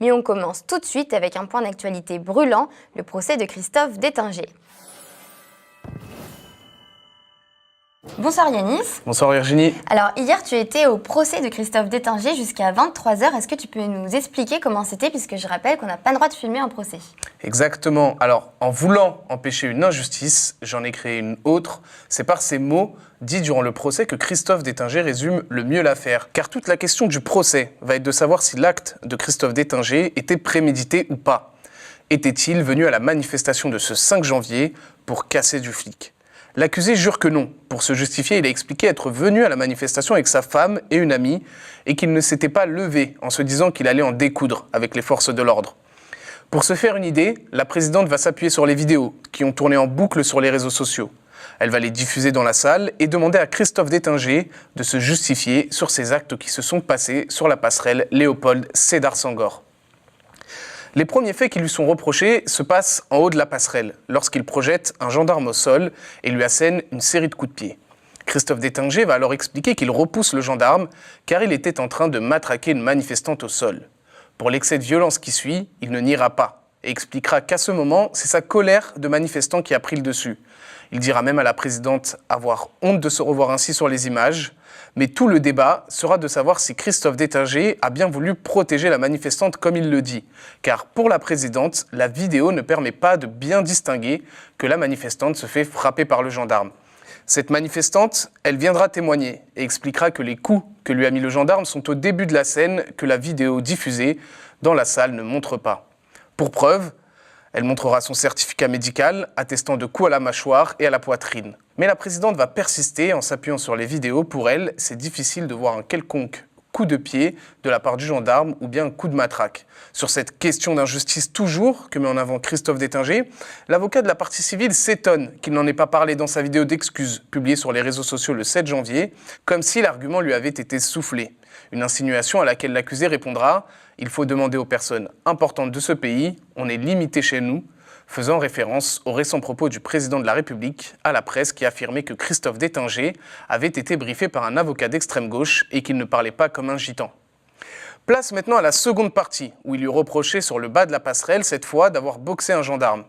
Mais on commence tout de suite avec un point d'actualité brûlant, le procès de Christophe Détinger. Bonsoir Yanis. Bonsoir Virginie. Alors hier tu étais au procès de Christophe Détinger jusqu'à 23h. Est-ce que tu peux nous expliquer comment c'était, puisque je rappelle qu'on n'a pas le droit de filmer un procès? Exactement. Alors en voulant empêcher une injustice, j'en ai créé une autre. C'est par ces mots dits durant le procès que Christophe Détinger résume le mieux l'affaire. Car toute la question du procès va être de savoir si l'acte de Christophe Détinger était prémédité ou pas. Était-il venu à la manifestation de ce 5 janvier pour casser du flic? L'accusé jure que non. Pour se justifier, il a expliqué être venu à la manifestation avec sa femme et une amie et qu'il ne s'était pas levé en se disant qu'il allait en découdre avec les forces de l'ordre. Pour se faire une idée, la présidente va s'appuyer sur les vidéos qui ont tourné en boucle sur les réseaux sociaux. Elle va les diffuser dans la salle et demander à Christophe Détinger de se justifier sur ces actes qui se sont passés sur la passerelle Léopold-Sédar Senghor. Les premiers faits qui lui sont reprochés se passent en haut de la passerelle, lorsqu'il projette un gendarme au sol et lui assène une série de coups de pied. Christophe Détinger va alors expliquer qu'il repousse le gendarme car il était en train de matraquer une manifestante au sol. Pour l'excès de violence qui suit, il ne niera pas et expliquera qu'à ce moment, c'est sa colère de manifestant qui a pris le dessus. Il dira même à la présidente avoir honte de se revoir ainsi sur les images. Mais tout le débat sera de savoir si Christophe Détinger a bien voulu protéger la manifestante comme il le dit. Car pour la présidente, la vidéo ne permet pas de bien distinguer que la manifestante se fait frapper par le gendarme. Cette manifestante, elle viendra témoigner et expliquera que les coups que lui a mis le gendarme sont au début de la scène que la vidéo diffusée dans la salle ne montre pas. Pour preuve, elle montrera son certificat médical attestant de coups à la mâchoire et à la poitrine. Mais la présidente va persister en s'appuyant sur les vidéos. Pour elle, c'est difficile de voir un quelconque coup de pied de la part du gendarme ou bien un coup de matraque. Sur cette question d'injustice toujours que met en avant Christophe Détinger, l'avocat de la partie civile s'étonne qu'il n'en ait pas parlé dans sa vidéo d'excuses publiée sur les réseaux sociaux le 7 janvier, comme si l'argument lui avait été soufflé. Une insinuation à laquelle l'accusé répondra « Il faut demander aux personnes importantes de ce pays, on est limité chez nous », faisant référence aux récents propos du président de la République à la presse qui affirmait que Christophe Détinger avait été briefé par un avocat d'extrême gauche et qu'il ne parlait pas comme un gitan. Place maintenant à la seconde partie, où il lui reprochait sur le bas de la passerelle, cette fois, d'avoir boxé un gendarme.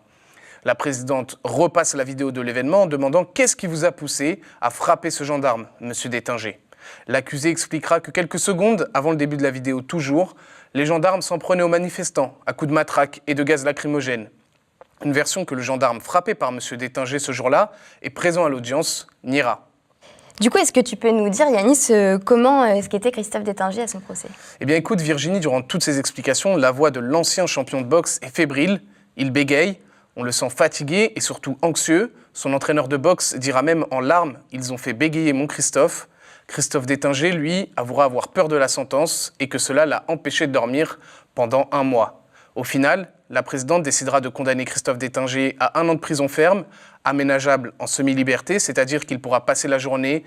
La présidente repasse la vidéo de l'événement en demandant « Qu'est-ce qui vous a poussé à frapper ce gendarme, monsieur Détinger ?» L'accusé expliquera que quelques secondes avant le début de la vidéo toujours, les gendarmes s'en prenaient aux manifestants à coups de matraque et de gaz lacrymogène. Une version que le gendarme frappé par M. Détinger ce jour-là et présent à l'audience niera. Du coup, est-ce que tu peux nous dire, Yanis, comment est-ce qu'était Christophe Détinger à son procès? Eh bien écoute Virginie, durant toutes ces explications, la voix de l'ancien champion de boxe est fébrile, il bégaye, on le sent fatigué et surtout anxieux. Son entraîneur de boxe dira même en larmes « Ils ont fait bégayer mon Christophe ». Christophe Détinger, lui, avouera avoir peur de la sentence et que cela l'a empêché de dormir pendant 1 mois. Au final, la présidente décidera de condamner Christophe Détinger à 1 an de prison ferme, aménageable en semi-liberté, c'est-à-dire qu'il pourra passer la journée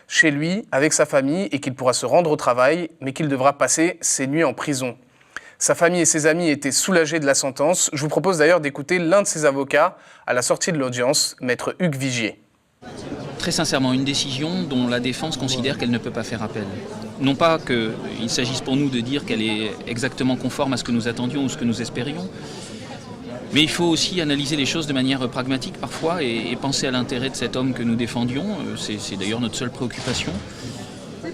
chez lui avec sa famille et qu'il pourra se rendre au travail, mais qu'il devra passer ses nuits en prison. Sa famille et ses amis étaient soulagés de la sentence. Je vous propose d'ailleurs d'écouter l'un de ses avocats à la sortie de l'audience, maître Hugues Vigier. Très sincèrement, une décision dont la défense considère qu'elle ne peut pas faire appel. Non pas qu'il s'agisse pour nous de dire qu'elle est exactement conforme à ce que nous attendions ou ce que nous espérions, mais il faut aussi analyser les choses de manière pragmatique parfois et penser à l'intérêt de cet homme que nous défendions. C'est d'ailleurs notre seule préoccupation.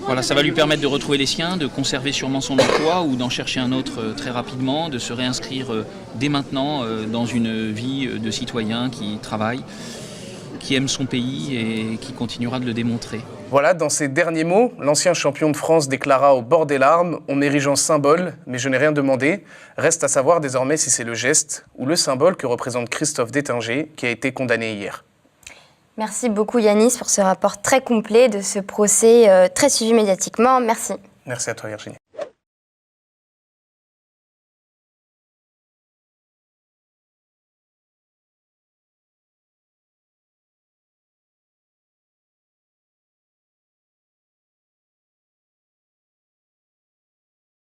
Voilà, ça va lui permettre de retrouver les siens, de conserver sûrement son emploi ou d'en chercher un autre très rapidement, de se réinscrire dès maintenant dans une vie de citoyen qui travaille, qui aime son pays et qui continuera de le démontrer. Voilà, dans ces derniers mots, l'ancien champion de France déclara au bord des larmes « On m'érige en symbole, mais je n'ai rien demandé. Reste à savoir désormais si c'est le geste ou le symbole que représente Christophe Détinger qui a été condamné hier. » Merci beaucoup Yanis pour ce rapport très complet de ce procès très suivi médiatiquement. Merci. Merci à toi Virginie.